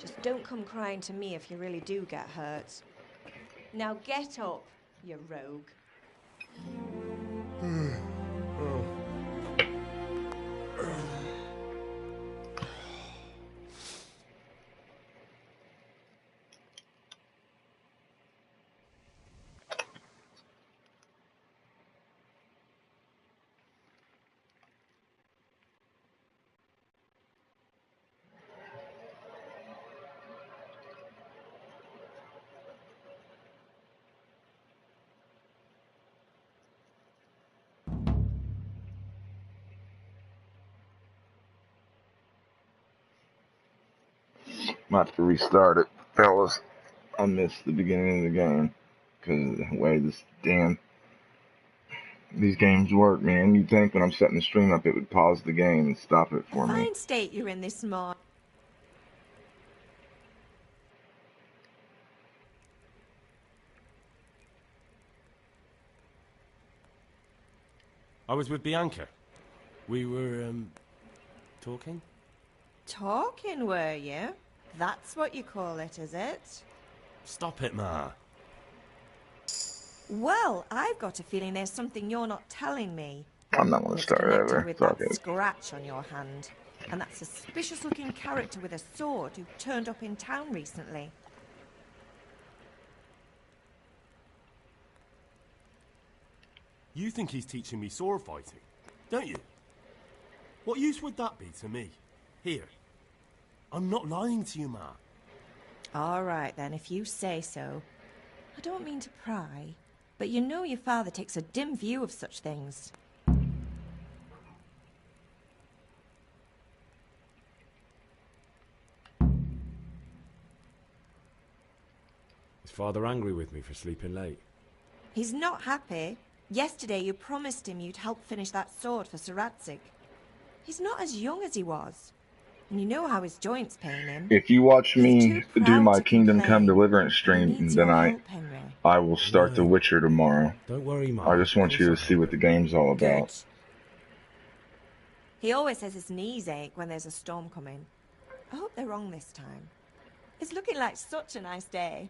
Just don't come crying to me if you really do get hurt. Now get up, you rogue. Might have to restart it, fellas. I missed the beginning of the game because of the way these games work, man. You'd think when I'm setting the stream up, it would pause the game and stop it for me. Fine state you're in this morning. I was with Bianca. We were, talking? Talking, were you? That's what you call it, is it? Stop it, Ma. Well, I've got a feeling there's something you're not telling me. I'm not going to It's start connected over. with It's all that good. scratch on your hand. And that suspicious-looking character with a sword who turned up in town recently. You think he's teaching me sword fighting, don't you? What use would that be to me? Here. I'm not lying to you, Ma. All right, then, if you say so. I don't mean to pry, but you know your father takes a dim view of such things. Is Father angry with me for sleeping late? He's not happy. Yesterday you promised him you'd help finish that sword for Sir Radzig. He's not as young as he was. And you know how his joints pain him. If you watch He's me too do proud my to Kingdom Come complain. Deliverance He stream, needs then your I help, Henry. will start The No. Witcher tomorrow. Don't worry, Ma. I just want you to see what the game's all Good. about. He always says his knees ache when there's a storm coming. I hope they're wrong this time. It's looking like such a nice day.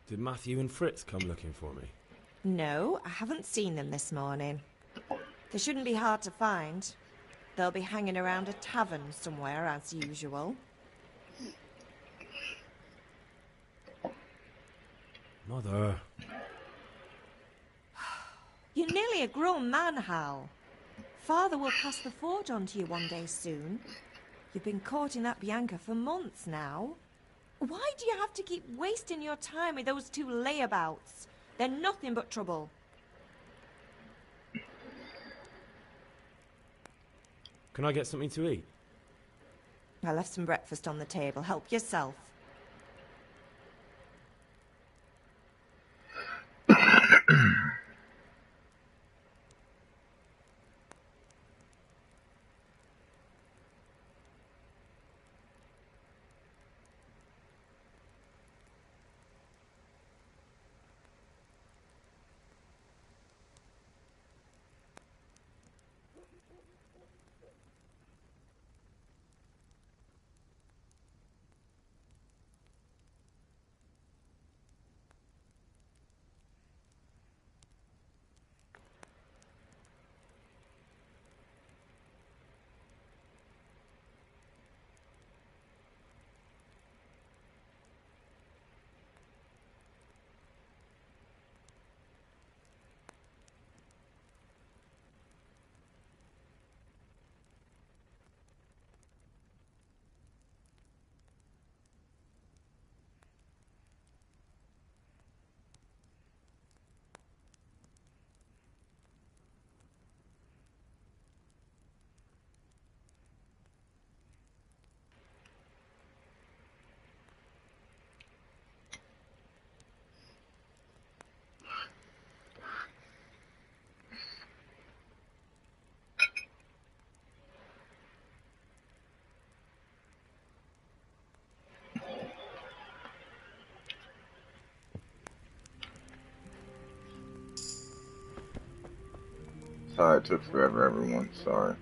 Did Matthew and Fritz come looking for me? No, I haven't seen them this morning. They shouldn't be hard to find. They'll be hanging around a tavern somewhere, as usual. Mother. You're nearly a grown man, Hal. Father will pass the forge on to you one day soon. You've been courting that Bianca for months now. Why do you have to keep wasting your time with those two layabouts? They're nothing but trouble. Can I get something to eat? I left some breakfast on the table. Help yourself. Sorry it took forever, everyone. Sorry.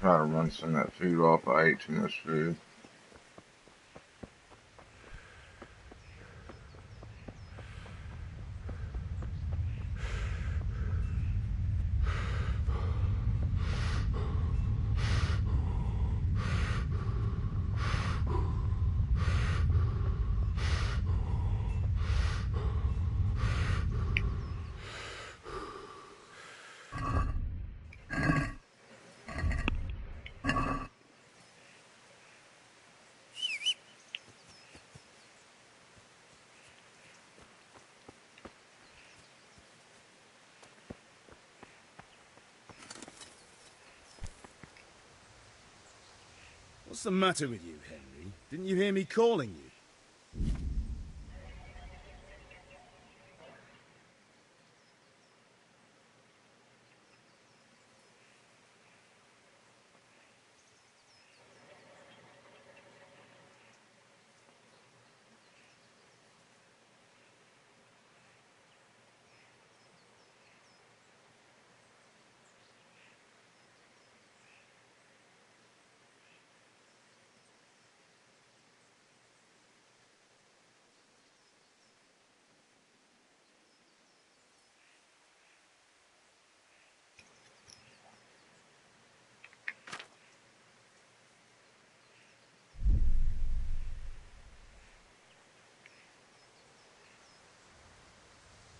try to run some of that food off. I ate too much food. What's the matter with you, Henry? Didn't you hear me calling you?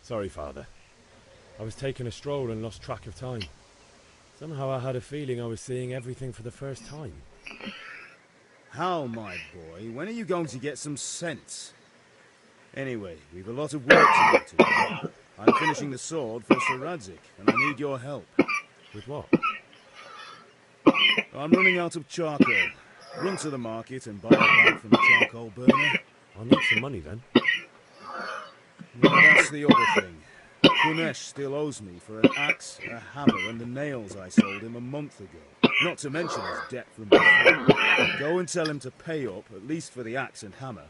Sorry, Father. I was taking a stroll and lost track of time. Somehow I had a feeling I was seeing everything for the first time. How, my boy? When are you going to get some sense? Anyway, we've a lot of work to do today. I'm finishing the sword for Sir Radzig, and I need your help. With what? I'm running out of charcoal. Run to the market and buy a bag from the charcoal burner. I'll need some money then. Well, that's the other thing. Kunesh still owes me for an axe, a hammer, and the nails I sold him a month ago. Not to mention his debt from before. Go and tell him to pay up, at least for the axe and hammer,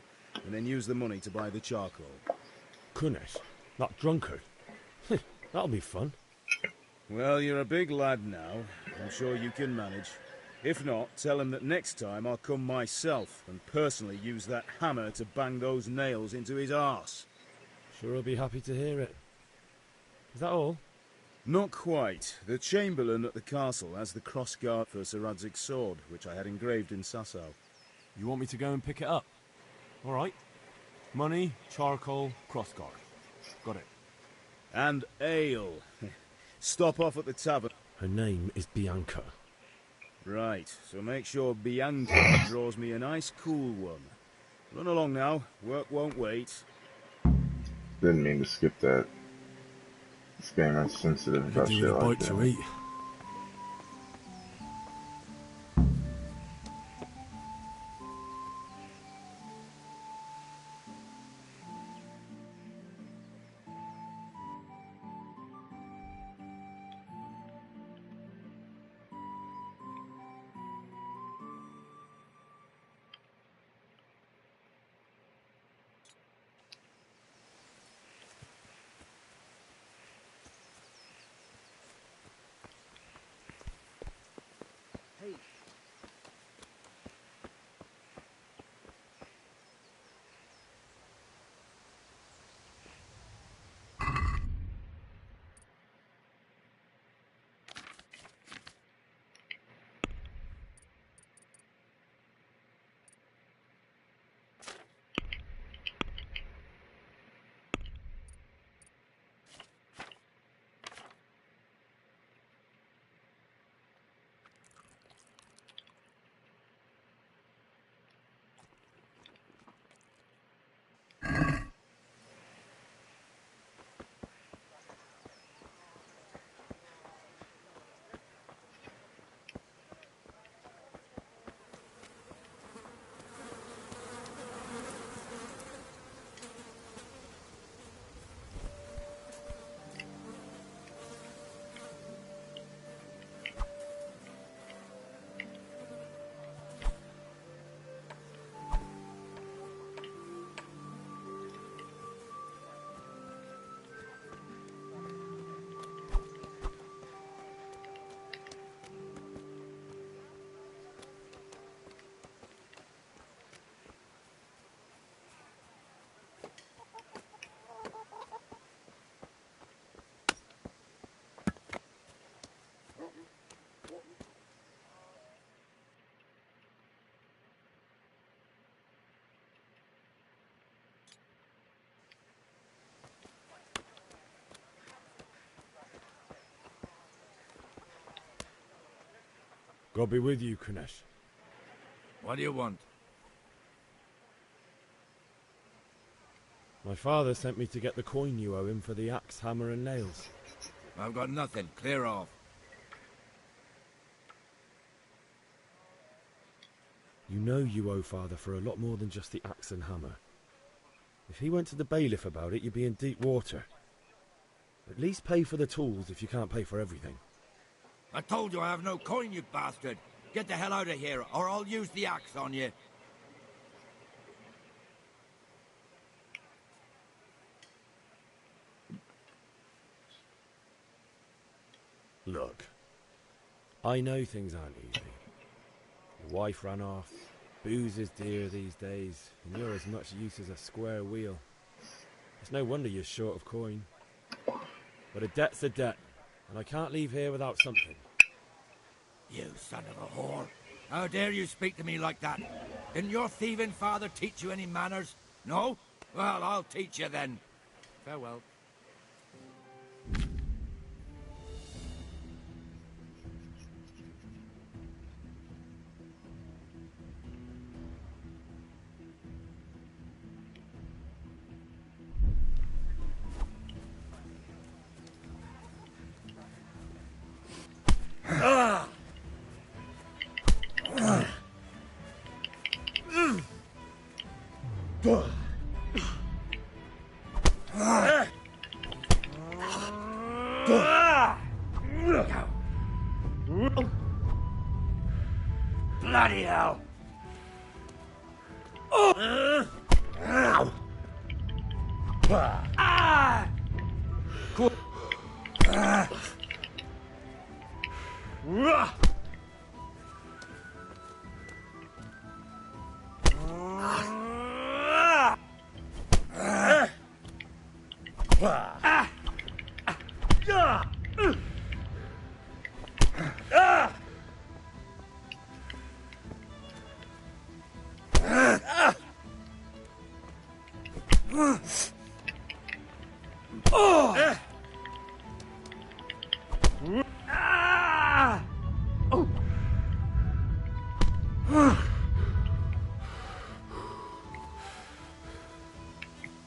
and then use the money to buy the charcoal. Kunesh? That drunkard? That'll be fun. Well, you're a big lad now. I'm sure you can manage. If not, tell him that next time I'll come myself and personally use that hammer to bang those nails into his arse. Sure, I'll be happy to hear it. Is that all? Not quite. The Chamberlain at the castle has the crossguard for Sir Radzig's sword, which I had engraved in Sasau. You want me to go and pick it up? All right. Money, charcoal, crossguard. Got it. And ale. Stop off at the tavern. Her name is Bianca. Right, so make sure Bianca draws me a nice cool one. Run along now. Work won't wait. Didn't mean to skip that. This game is sensitive Could about do shit with a like bite that. to eat. God be with you, Kunesh. What do you want? My father sent me to get the coin you owe him for the axe, hammer and nails. I've got nothing. Clear off. You know you owe father for a lot more than just the axe and hammer. If he went to the bailiff about it, you'd be in deep water. At least pay for the tools if you can't pay for everything. I told you I have no coin, you bastard. Get the hell out of here, or I'll use the axe on you. Look, I know things aren't easy. Your wife ran off, booze is dear these days, and you're as much use as a square wheel. It's no wonder you're short of coin. But a debt's a debt, and I can't leave here without something. You son of a whore. How dare you speak to me like that? Didn't your thieving father teach you any manners? No? Well, I'll teach you then. Farewell. Bloody hell!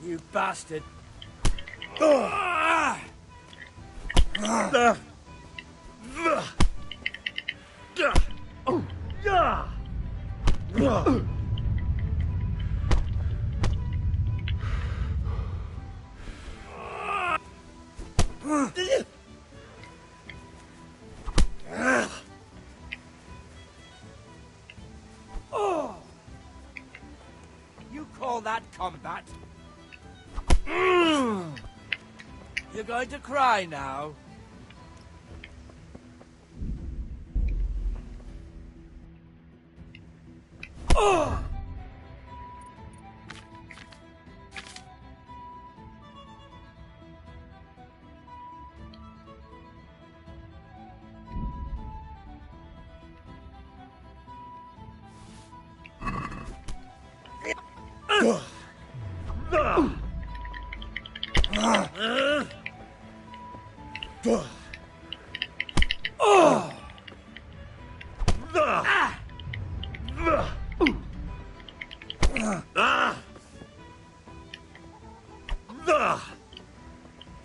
You bastard! You call that combat? You're going to cry now?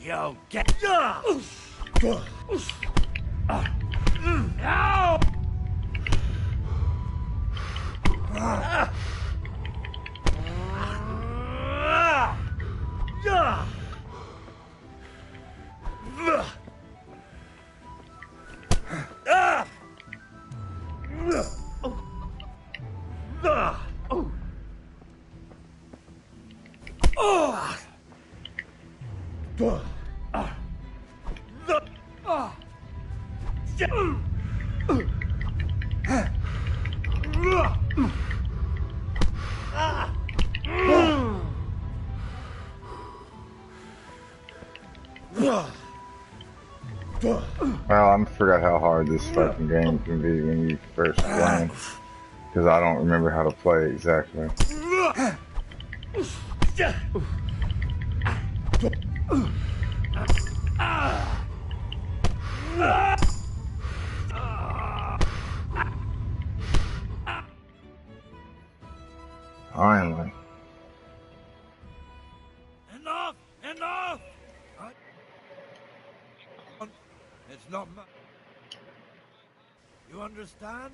Yo, get... Ow! Well, I forgot how hard this fucking game can be when you first play, because I don't remember how to play exactly. Finally. Enough! Enough! It's not my... You understand?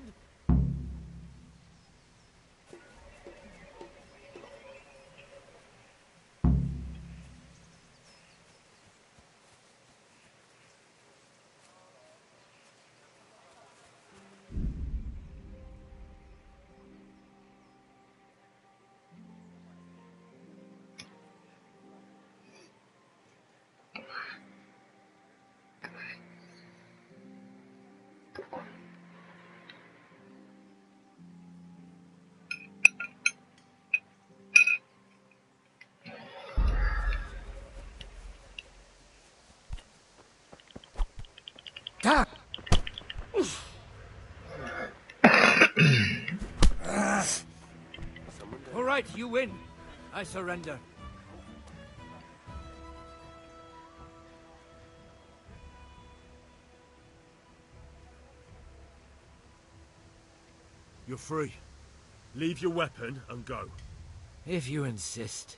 Ah! All right, you win. I surrender. You're free. Leave your weapon and go. If you insist.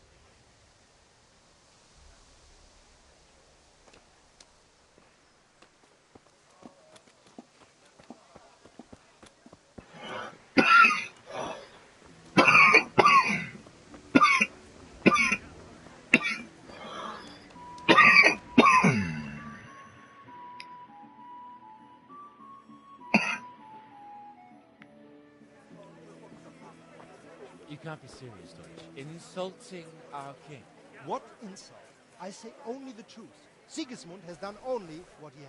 You can't be serious, Deutsch. Insulting our king. What insult? I say only the truth. Sigismund has done only what he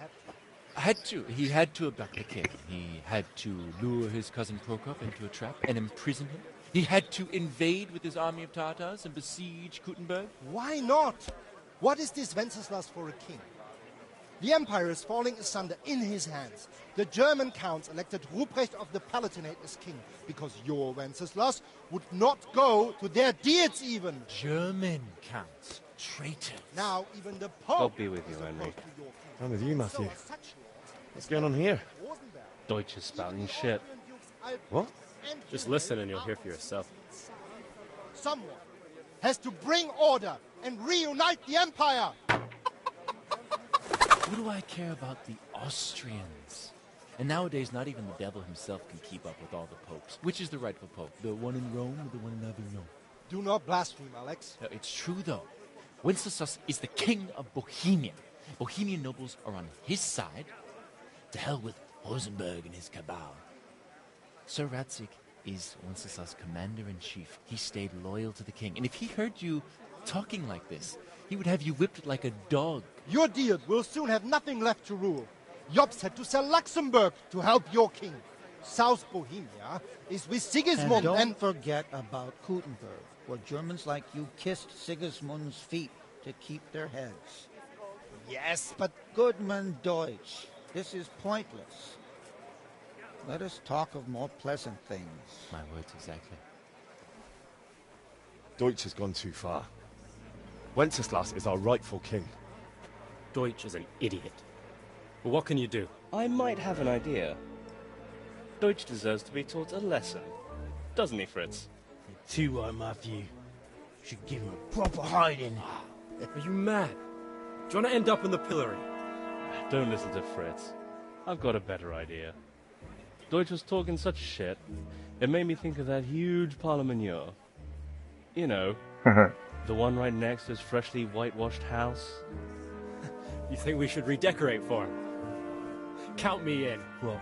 had to. He had to abduct the king. He had to lure his cousin Prokop into a trap and imprison him. He had to invade with his army of Tatars and besiege Kuttenberg. Why not? What is this Wenceslas for a king? The empire is falling asunder in his hands. The German counts elected Ruprecht of the Palatinate as king because your Wenceslas would not go to their deeds even. German counts. Traitors. Now even the Pope God be with you, is Henry. opposed to your king. I'm with you, Matthew. So are such lords What's going on here? Deutsch is spouting shit. What? Just listen and you'll hear for yourself. Someone has to bring order and reunite the empire. What do I care about the Austrians? And nowadays, not even the devil himself can keep up with all the popes. Which is the rightful pope? The one in Rome or the one in Avignon? Do not blaspheme, Alex. No, it's true, though. Wenceslas is the king of Bohemia. Bohemian nobles are on his side. To hell with Rosenberg and his cabal. Sir Ratzik is Wenceslas' commander-in-chief. He stayed loyal to the king. And if he heard you talking like this, he would have you whipped like a dog. Your Diet will soon have nothing left to rule. Jobst had to sell Luxembourg to help your king. South Bohemia is with Sigismund And don't forget about Kuttenberg, where Germans like you kissed Sigismund's feet to keep their heads. Yes, but Goodman Deutsch, this is pointless. Let us talk of more pleasant things. My words exactly. Deutsch has gone too far. Wenceslas is our rightful king. Deutsch is an idiot. But what can you do? I might have an idea. Deutsch deserves to be taught a lesson. Doesn't he, Fritz? Too right, Matthew. Should give him a proper hiding. Are you mad? Do you want to end up in the pillory? Don't listen to Fritz. I've got a better idea. Deutsch was talking such shit, it made me think of that huge parliament. You know, the one right next to his freshly whitewashed house. You think we should redecorate for him? Count me in. Well,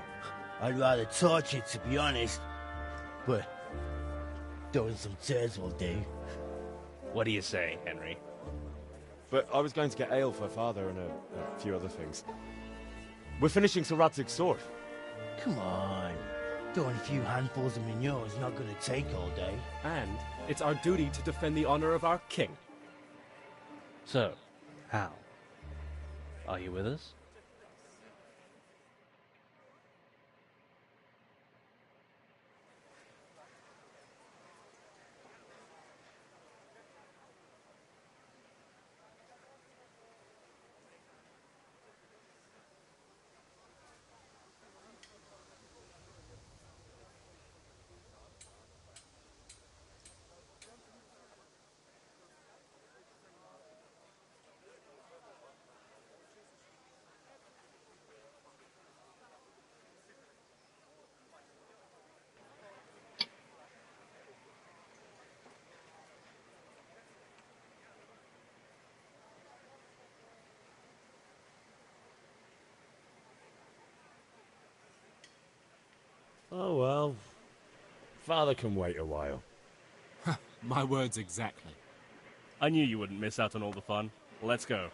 I'd rather torch it, to be honest. But throwing some tears will do. What do you say, Henry? But I was going to get ale for father and a few other things. We're finishing Sir Radzig's sword. Come on. Throwing a few handfuls of manure is not going to take all day. And it's our duty to defend the honor of our king. So, Hal, are you with us? Father can wait a while. My words exactly. I knew you wouldn't miss out on all the fun. Let's go.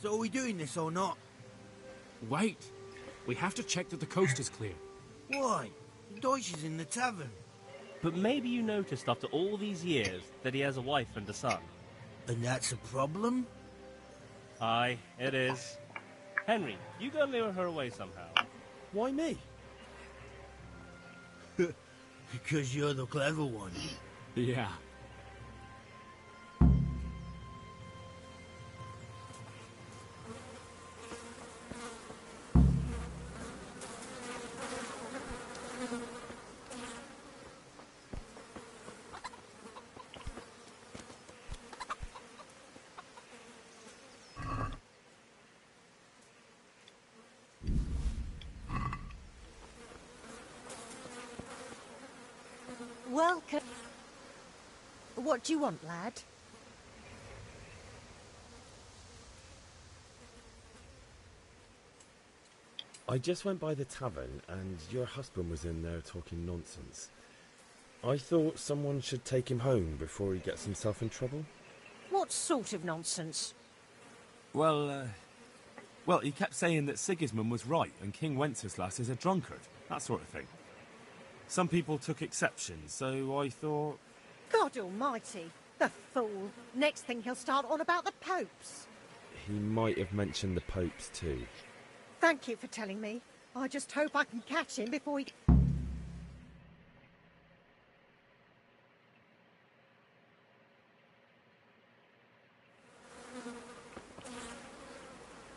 So are we doing this or not? Wait. We have to check that the coast is clear. Why? Deutsch is in the tavern. But maybe you noticed after all these years that he has a wife and a son. And that's a problem? Aye, it is. Henry, you go lure her away somehow. Why me? Because you're the clever one. Yeah. Welcome. What do you want, lad? I just went by the tavern and your husband was in there talking nonsense. I thought someone should take him home before he gets himself in trouble. What sort of nonsense? Well, he kept saying that Sigismund was right and King Wenceslas is a drunkard. That sort of thing. Some people took exception, so I thought... God almighty, the fool. Next thing he'll start on about the popes. He might have mentioned the popes too. Thank you for telling me. I just hope I can catch him before he...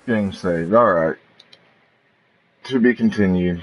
Game saved. Alright. To be continued.